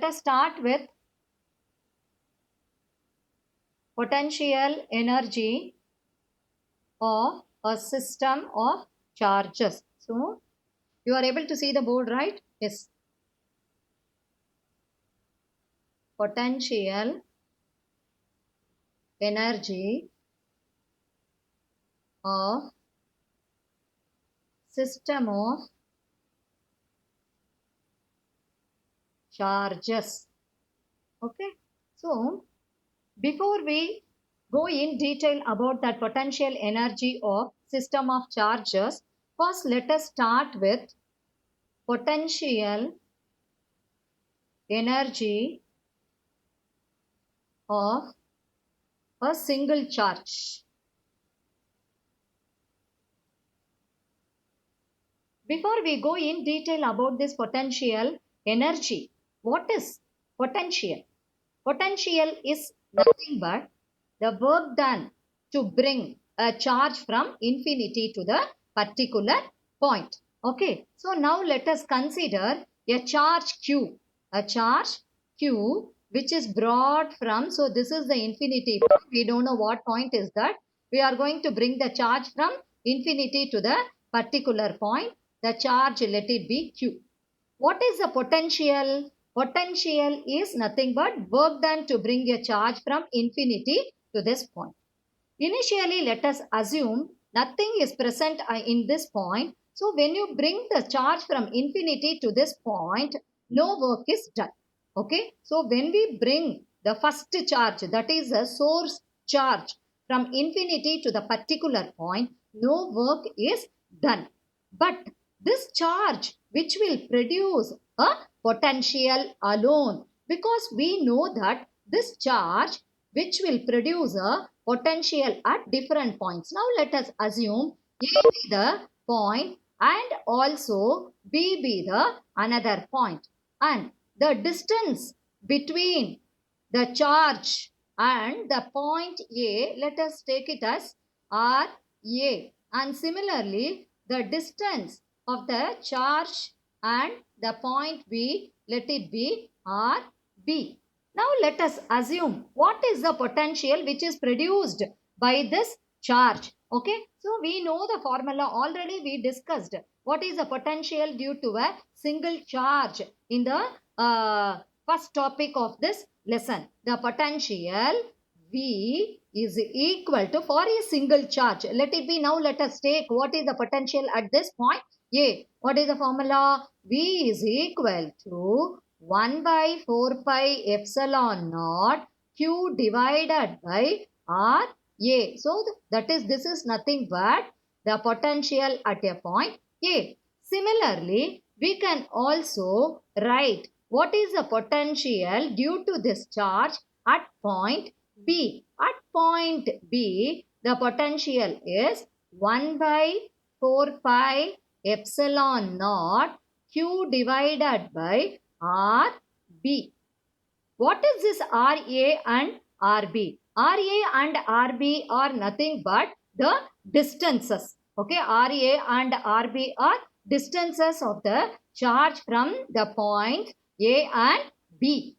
us start with potential energy of a system of charges. So, you are able to see the board, right? Yes. Potential energy of system of charges. Okay. So, before we go in detail about that potential energy of system of charges, first let us start with potential energy of a single charge. Before we go in detail about this potential energy, what is potential? Potential is nothing but the work done to bring a charge from infinity to the particular point. Okay, so now let us consider a charge Q. A charge Q which is brought from, so this is the infinity point. We don't know what point is that. We are going to bring the charge from infinity to the particular point. The charge, let it be Q. What is the potential? Potential is nothing but work done to bring a charge from infinity to this point. Initially, let us assume nothing is present in this point. So, when you bring the charge from infinity to this point, no work is done. Okay. So, when we bring the first charge, that is a source charge from infinity to the particular point, no work is done. But this charge which will produce a potential alone, because we know that this charge which will produce a potential at different points. Now let us assume A be the point and also B be the another point, and the distance between the charge and the point A, let us take it as RA, and similarly the distance of the charge and the point B, let it be RB. Now let us assume what is the potential which is produced by this charge. Okay, so we know the formula already, we discussed what is the potential due to a single charge in the first topic of this lesson. The potential V is equal to, for a single charge, let it be, now let us take what is the potential at this point A. What is the formula? V is equal to 1 by 4 pi epsilon naught Q divided by R A. So, this is nothing but the potential at a point A. Similarly, we can also write what is the potential due to this charge at point B. At point B, the potential is 1 by 4 pi epsilon naught Q divided by RB. What is this RA and RB? RA and RB are nothing but the distances. Okay, RA and RB are distances of the charge from the point A and B.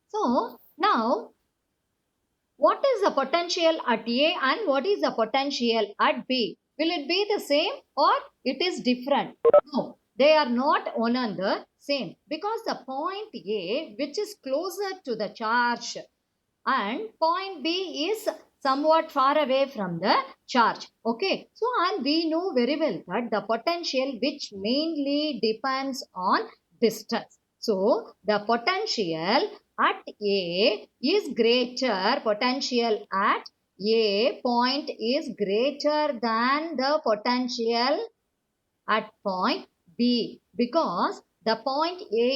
So, now what is the potential at A and what is the potential at B? Will it be the same or it is different? No, they are not one and the same, because the point A which is closer to the charge and point B is somewhat far away from the charge. Okay, so and we know very well that the potential which mainly depends on distance. So the potential at A is greater, potential at A point is greater than the potential at point B, because the point A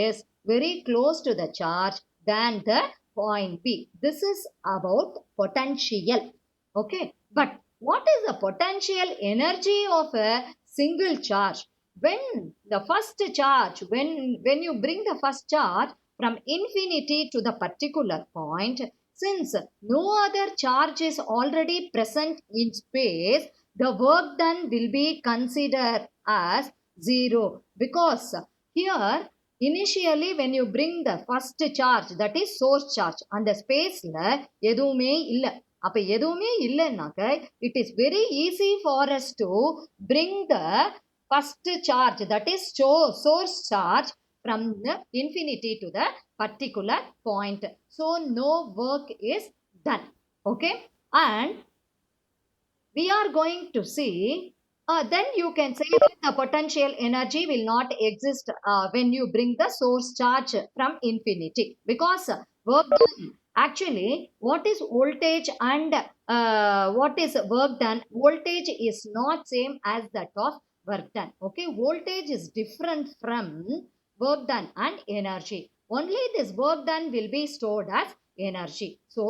is very close to the charge than the point B. This is about potential. Okay, but what is the potential energy of a single charge? When the first charge, when you bring the first charge from infinity to the particular point, since no other charge is already present in space, the work done will be considered as 0, because here initially when you bring the first charge, that is source charge, அந்த ஸ்பேஸ்ல எதுவுமே இல்லை. அப்ப எதுவுமே இல்லைன்னாக்க it is very easy for us to bring the first charge, that is source charge, from the infinity to the particular point. So no work is done. Okay, and we are going to see, then you can say that the potential energy will not exist when you bring the source charge from infinity, because work done, actually what is voltage and what is work done, voltage is not same as that of work done. Okay, voltage is different from work done and energy. Only this work done will be stored as energy. So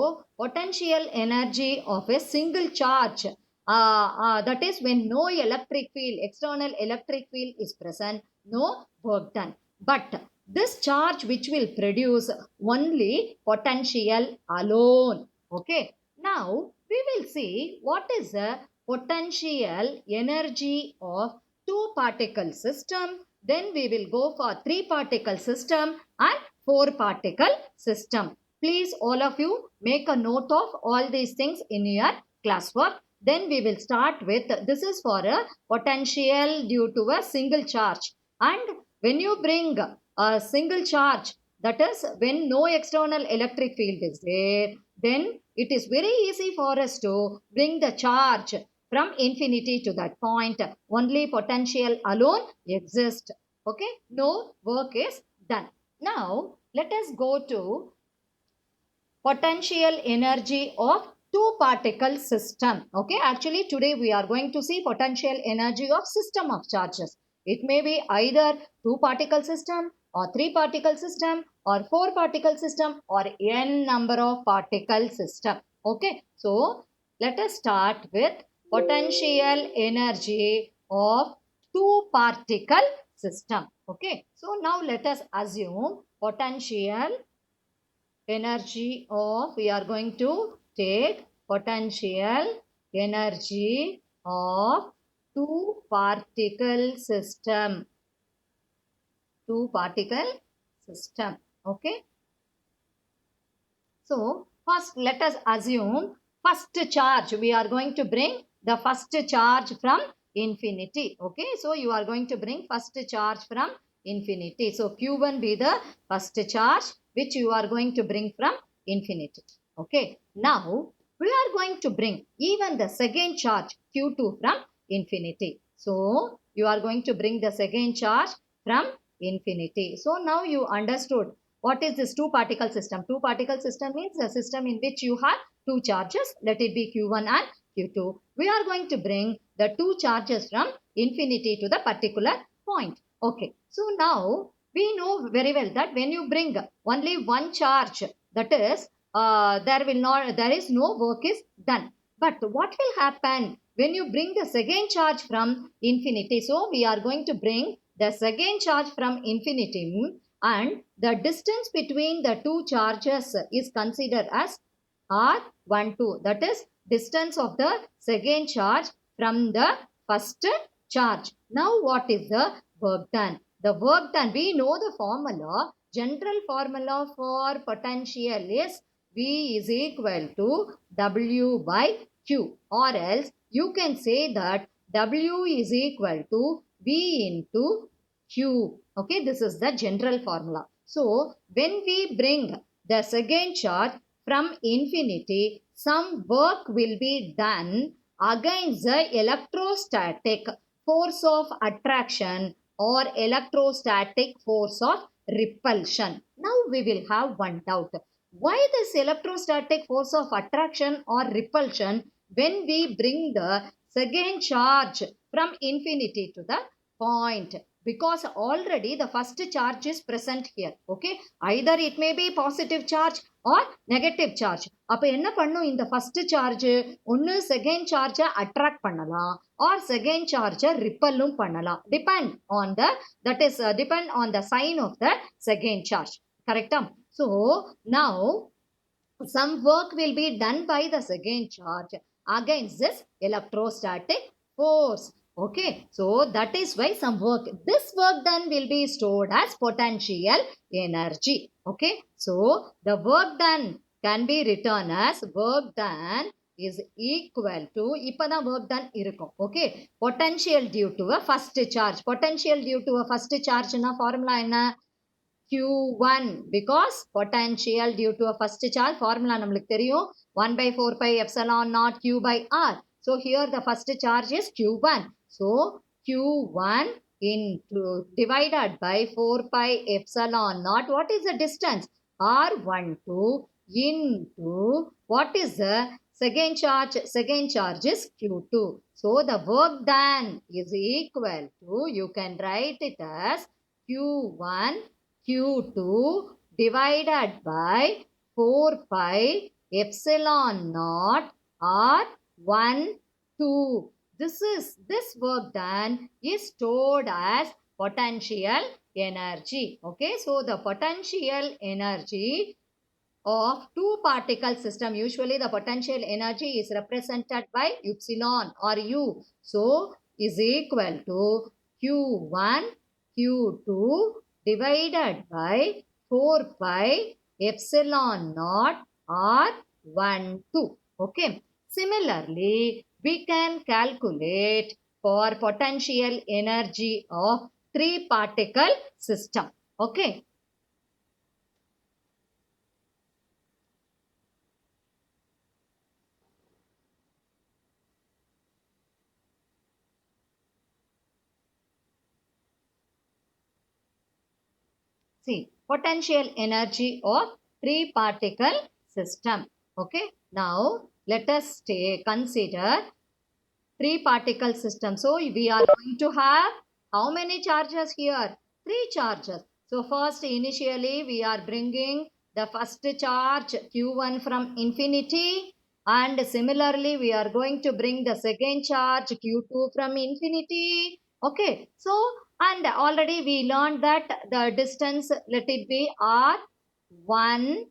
potential energy of a single charge, that is when no electric field, external electric field is present, no work done. But this charge which will produce only potential alone. Okay, now we will see what is the potential energy of two particle system, then we will go for three particle system and four particle system. Please all of you make a note of all these things in your classwork. Then we will start with, this is for a potential due to a single charge. And when you bring a single charge, that is when no external electric field is there, then it is very easy for us to bring the charge from infinity to that point. Only potential alone exists. Okay, no work is done. Now let us go to potential energy of two particle system. Okay, actually today we are going to see potential energy of system of charges. It may be either two particle system or three particle system or four particle system or n number of particle system. Okay, so let us start with potential energy of two particle system. Okay, so now let us assume potential energy of, we are going to take potential energy of two particle system. Okay, so first let us assume first charge, we are going to bring the first charge from infinity. Okay, so you are going to bring first charge from infinity. So Q1 be the first charge which you are going to bring from infinity. Okay, now we are going to bring even the second charge Q2 from infinity. So you are going to bring the second charge from infinity. So now you understood what is this two particle system. Two particle system means a system in which you have two charges, let it be Q1 and Q2. We are going to bring the two charges from infinity to the particular point. Okay, so now we know very well that when you bring only one charge, that is there is no work is done. But what will happen when you bring the second charge from infinity? So we are going to bring the second charge from infinity, and the distance between the two charges is considered as R12, that is distance of the second charge from the first charge. Now what is the work done? The work done, we know the formula, general formula for potential is V is equal to W by Q, or else you can say that W is equal to V into Q. Okay, this is the general formula. So when we bring the second charge from infinity, some work will be done against the electrostatic force of attraction or electrostatic force of repulsion. Now we will have one doubt. Why this electrostatic force of attraction or repulsion when we bring the second charge from infinity to the point? Because already the first charge is present here. Okay, either it may be positive charge or negative charge. அப்ப என்ன பண்ணும் இந்த first charge ஒன்னு second charge attract பண்ணலாம் or second charge repelலும் பண்ணலாம், depend on the, that is depend on the sign of the second charge. Correct? So now some work will be done by the second charge against this electrostatic force. Okay, so that is why some work, this work done will be stored as potential energy. Okay, so the work done can be written as work done is equal to, இப்பதான் work done இருக்கும். Okay, potential due to a first charge. Potential due to a first charge na formula என்ன? Q1, because potential due to a first charge formula நம்மளுக்கு தெரியும் 1 by 4 pi epsilon naught Q by R. So here the first charge is Q1. So Q1 into divided by 4 pi epsilon naught. What is the distance? R12 into what is the second charge? Second charge is Q2. So the work done is equal to, you can write it as Q1 Q2 divided by 4 pi epsilon naught R1 2. This work done is stored as potential energy. Okay, so the potential energy of two particle system, usually the potential energy is represented by epsilon or U. So is equal to Q1 Q2 divided by 4 pi epsilon naught R1 2. Okay. Similarly, we can calculate for potential energy of three particle system. Okay. See, potential energy of three particle system. Okay. Now, let us consider three particle system. So, we are going to have how many charges here? Three charges. So, first initially we are bringing the first charge Q1 from infinity, and similarly we are going to bring the second charge Q2 from infinity. Okay. So, and already we learned that the distance, let it be R1,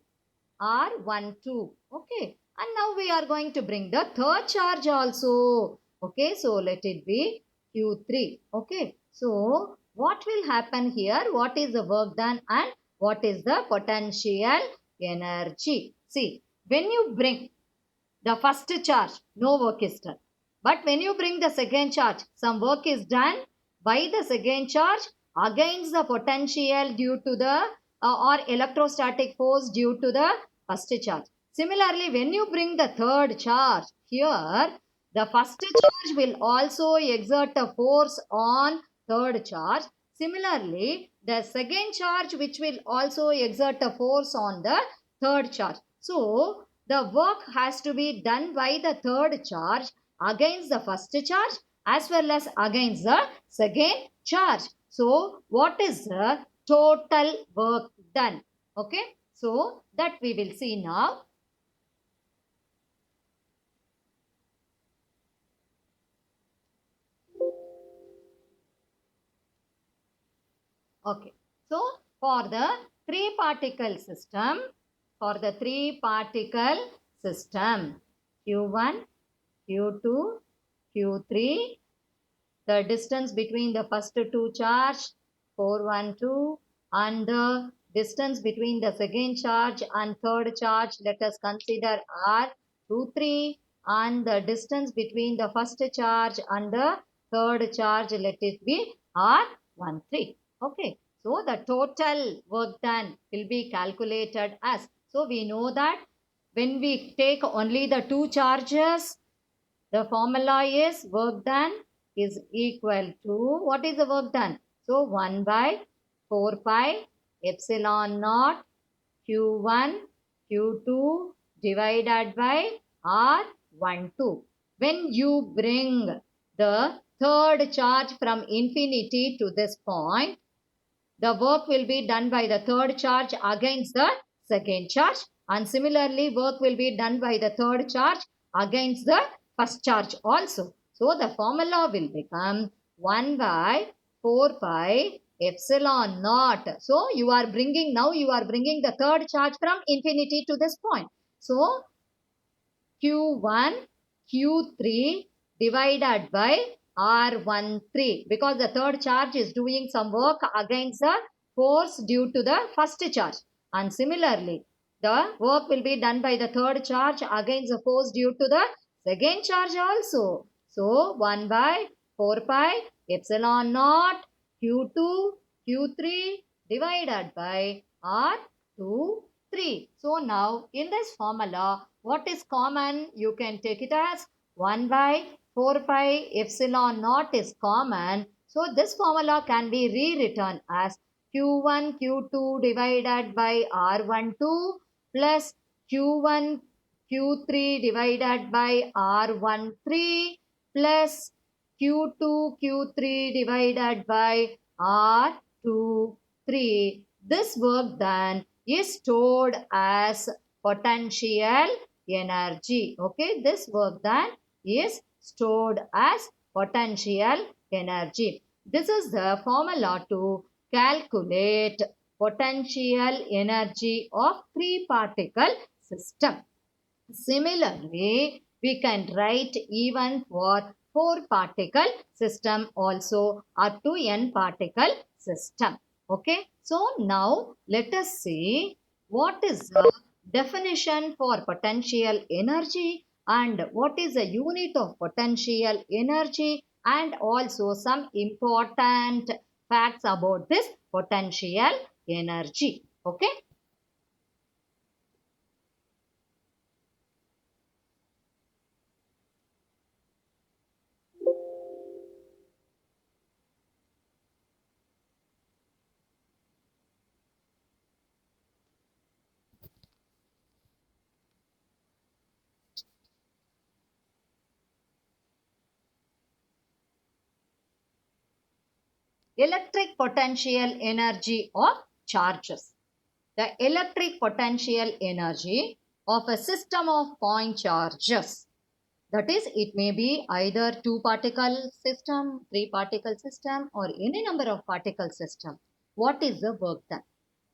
R12. Okay. And now we are going to bring the third charge also. Okay. So let it be Q3. Okay. So what will happen here? What is the work done and what is the potential energy? See, when you bring the first charge, no work is done. But when you bring the second charge, some work is done by the second charge against the potential due to the or electrostatic force due to the first charge. Similarly, when you bring the third charge here, the first charge will also exert a force on third charge. Similarly, the second charge which will also exert a force on the third charge. So, the work has to be done by the third charge against the first charge as well as against the second charge. So, what is the total work done? Okay. So, that we will see now. Okay. So, for the three particle system, Q1, Q2, Q3, the distance between the first two charge 412 and the distance between the second charge and third charge, let us consider R23, and the distance between the first charge and the third charge, let it be R13. Okay. So the total work done will be calculated as, so we know that when we take only the two charges, the formula is work done is equal to, what is the work done? So 1 by 4 pi epsilon naught Q1 Q2 divided by R12. When you bring the third charge from infinity to this point, the work will be done by the third charge against the second charge, and similarly work will be done by the third charge against the first charge also. So the formula will become 1 by 4 pi epsilon naught. So you are bringing the third charge from infinity to this point. So Q1 Q3 divided by R13, because the third charge is doing some work against the force due to the first charge. And similarly, the work will be done by the third charge against the force due to the second charge also. So 1 by 4 pi epsilon naught Q2 Q3 divided by R23. So now in this formula, what is common? You can take it as 1 by 4 pi epsilon naught is common. So this formula can be rewritten as Q1 Q2 divided by R12 plus Q1 Q3 divided by R13 plus Q2 Q3 divided by R23. This work done is stored as potential energy. Okay, this work done is stored as potential energy. This is the formula to calculate potential energy of three-particle system. Similarly, we can write even for four-particle system also up to n-particle system. Okay, so now let us see what is the definition for potential energy and what is the unit of potential energy, and also some important facts about this potential energy. Okay. Electric potential energy of charges. The electric potential energy of a system of point charges. That is, it may be either two particle system, three particle system, or any number of particle system. What is the work done?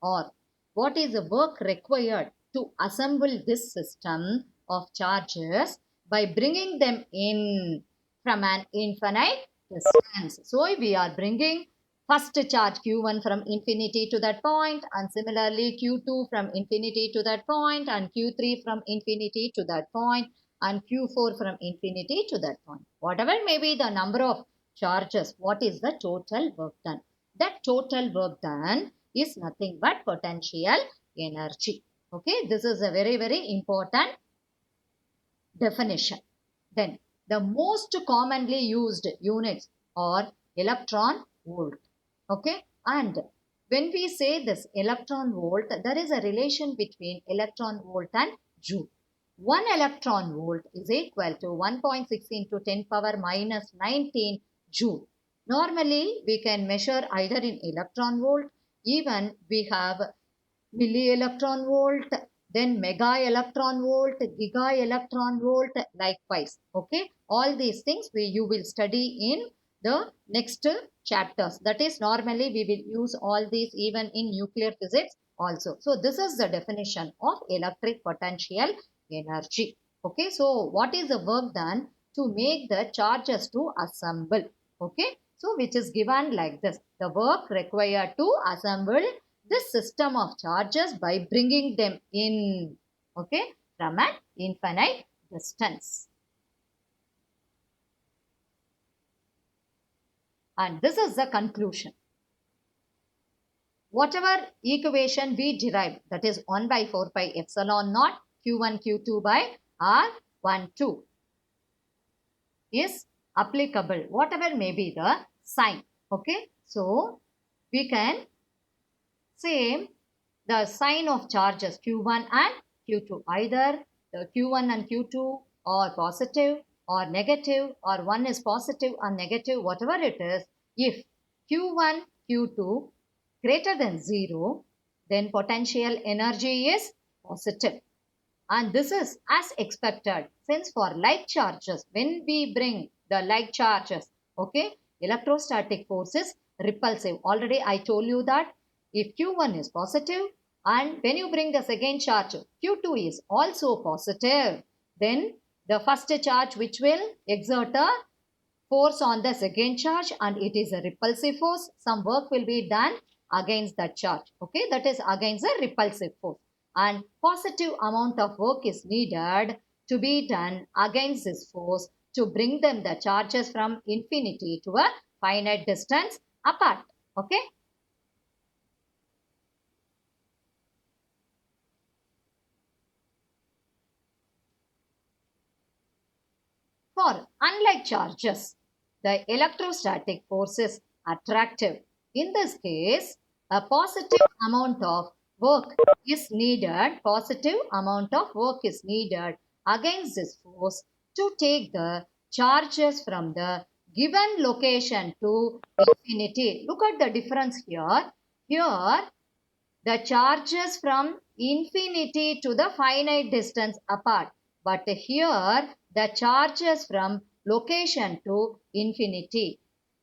Or what is the work required to assemble this system of charges by bringing them in from an infinite distance? So we are bringing first charge Q1 from infinity to that point, and similarly Q2 from infinity to that point, and Q3 from infinity to that point, and Q4 from infinity to that point. Whatever may be the number of charges, what is the total work done? That total work done is nothing but potential energy. Okay, this is a very, very important definition. Then the most commonly used units are electron volt. Okay, and when we say this electron volt, there is a relation between electron volt and joule. 1 electron volt is equal to 1.6 into 10 power minus 19 joule. Normally, we can measure either in electron volt, even we have milli electron volt, then mega electron volt, giga electron volt, likewise. Okay, all these things you will study in the next chapters. That is, normally we will use all these even in nuclear physics also. So this is the definition of electric potential energy. Okay, so what is the work done to make the charges to assemble? Okay, so which is given like this: the work required to assemble this system of charges by bringing them in, okay, from an infinite distance. And this is the conclusion. Whatever equation we derived, that is 1 by 4 pi epsilon naught Q1 Q2 by R12 is applicable, whatever may be the sign. Okay, so we can say the sign of charges Q1 and Q2. Either the Q1 and Q2 are positive or negative, or one is positive or negative, whatever it is. If Q1, Q2 greater than 0, then potential energy is positive. And this is as expected, since for like charges, when we bring the like charges, okay, electrostatic force is repulsive. Already I told you that if Q1 is positive and when you bring the second charge Q2 is also positive, then the first charge which will exert a force on the second charge, and it is a repulsive force. Some work will be done against that charge. Okay, that is against the repulsive force. And positive amount of work is needed to be done against this force to bring them the charges from infinity to a finite distance apart. Okay. For unlike charges, the electrostatic force is attractive. In this case, a positive amount of work is needed, positive amount of work is needed against this force to take the charges from the given location to infinity. Look at the difference here. Here, the charges from infinity to the finite distance apart. But here, the charges from location to infinity.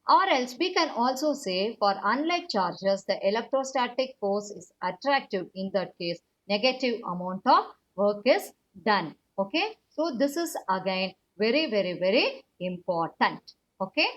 Or else we can also say for unlike charges, the electrostatic force is attractive. In that case, negative amount of work is done. Okay. So this is again very, very, very important. Okay.